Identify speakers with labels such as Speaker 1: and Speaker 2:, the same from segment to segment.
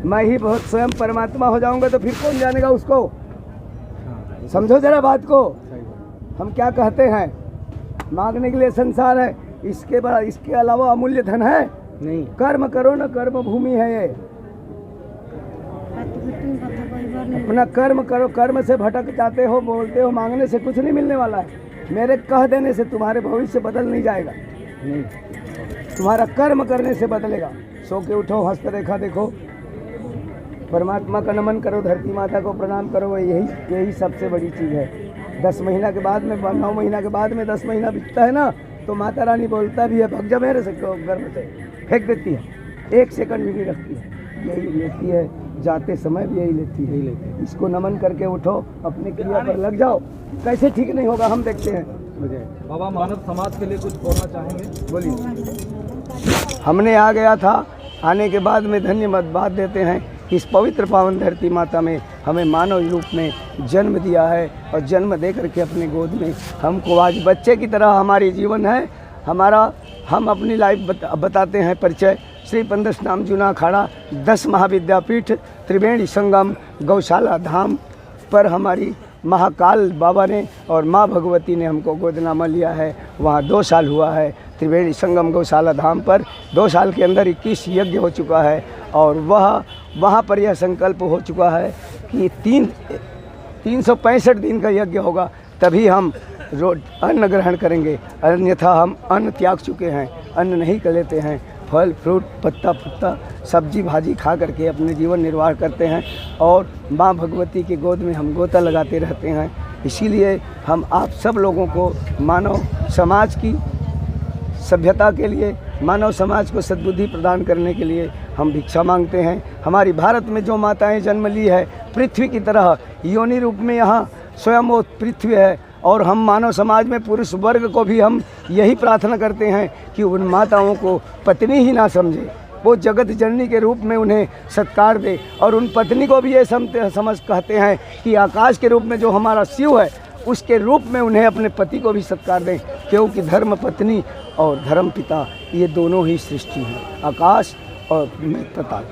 Speaker 1: मैं ही बहुत स्वयं परमात्मा हो जाऊंगा तो फिर कौन जानेगा उसको। समझो जरा बात को। हम क्या कहते हैं, मांगने के लिए संसार है, इसके अलावा अमूल्य धन है नहीं। कर्म करो ना, कर्म भूमि है ये। अपना कर्म करो, कर्म से भटक जाते हो, बोलते हो, मांगने से कुछ नहीं मिलने वाला है। मेरे कह देने से तुम्हारे भविष्य बदल नहीं जाएगा, नहीं, तुम्हारा कर्म करने से बदलेगा। सो के उठो, हस्तरेखा देखो, परमात्मा का नमन करो, धरती माता को प्रणाम करो। यही सबसे बड़ी चीज़ है। 10 महीना के बाद में, 9 महीना के बाद में 10 महीना बीतता है ना, तो माता रानी बोलता भी है, भग जा मेरे से, गर्भ से फेंक देती है, 1 सेकंड भी नहीं रखती है, यही लेती है, जाते समय भी यही लेती है। इसको नमन करके उठो, अपने क्रिया पर लग जाओ। कैसे ठीक नहीं होगा हम देखते हैं।
Speaker 2: बाबा, मानव समाज के लिए कुछ बोलना चाहेंगे?
Speaker 1: बोलिए। हमने आ गया था, आने के बाद में धन्यवाद देते हैं। इस पवित्र पावन धरती माता में हमें मानव रूप में जन्म दिया है, और जन्म दे करके अपने गोद में हमको आज बच्चे की तरह हमारी जीवन है हमारा। हम अपनी लाइफ बताते हैं। परिचय: श्री पंदस नाम जूना अखाड़ा, 10 महाविद्यापीठ, त्रिवेणी संगम, गौशाला धाम पर हमारी महाकाल बाबा ने और माँ भगवती ने हमको गोदनामा लिया है। वहाँ 2 साल हुआ है। त्रिवेणी संगम गौशाला धाम पर 2 साल के अंदर 21 यज्ञ हो चुका है, और वहाँ पर यह संकल्प हो चुका है कि 365 दिन का यज्ञ होगा, तभी हम अन्न ग्रहण करेंगे, अन्यथा हम अन्न त्याग चुके हैं, अन्न नहीं कर लेते हैं। फल फ्रूट, पत्ता सब्जी भाजी खा करके अपने जीवन निर्वाह करते हैं, और माँ भगवती के गोद में हम गोता लगाते रहते हैं। इसीलिए हम आप सब लोगों को मानव समाज की सभ्यता के लिए, मानव समाज को सद्बुद्धि प्रदान करने के लिए हम भिक्षा मांगते हैं। हमारी भारत में जो माताएं जन्म ली है, पृथ्वी की तरह योनि रूप में यहाँ स्वयं वो पृथ्वी है, और हम मानव समाज में पुरुष वर्ग को भी हम यही प्रार्थना करते हैं कि उन माताओं को पत्नी ही ना समझे, वो जगत जननी के रूप में उन्हें सत्कार दे, और उन पत्नी को भी ये समझ कहते हैं कि आकाश के रूप में जो हमारा शिव है, उसके रूप में उन्हें अपने पति को भी सत्कार दें, क्योंकि धर्म पत्नी और धर्म पिता ये दोनों ही सृष्टि हैं, आकाश और पता।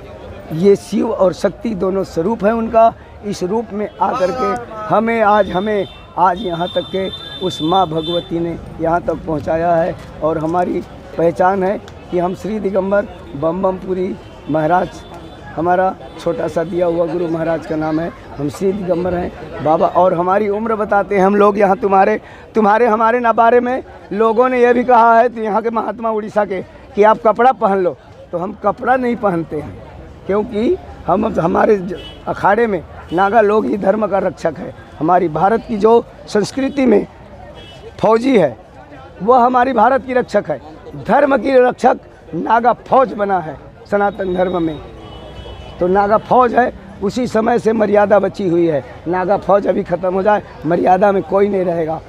Speaker 1: ये शिव और शक्ति दोनों स्वरूप हैं उनका। इस रूप में आकर के हमें आज यहाँ तक के उस माँ भगवती ने यहाँ तक पहुँचाया है, और हमारी पहचान है कि हम श्री दिगंबर बमबमपुरी महाराज, हमारा छोटा सा दिया हुआ गुरु महाराज का नाम है, हम श्री दिगंबर हैं बाबा। और हमारी उम्र बताते हैं हम लोग यहाँ, तुम्हारे हमारे ना बारे में लोगों ने यह भी कहा है, तो यहाँ के महात्मा उड़ीसा के, कि आप कपड़ा पहन लो, तो हम कपड़ा नहीं पहनते हैं, क्योंकि हमारे अखाड़े में नागा लोग ही धर्म का रक्षक है। हमारी भारत की जो संस्कृति में फौजी है, वह हमारी भारत की रक्षक है। धर्म की रक्षक नागा फौज बना है सनातन धर्म में, तो नागा फौज है। उसी समय से मर्यादा बची हुई है। नागा फौज अभी ख़त्म हो जाए, मर्यादा में कोई नहीं रहेगा।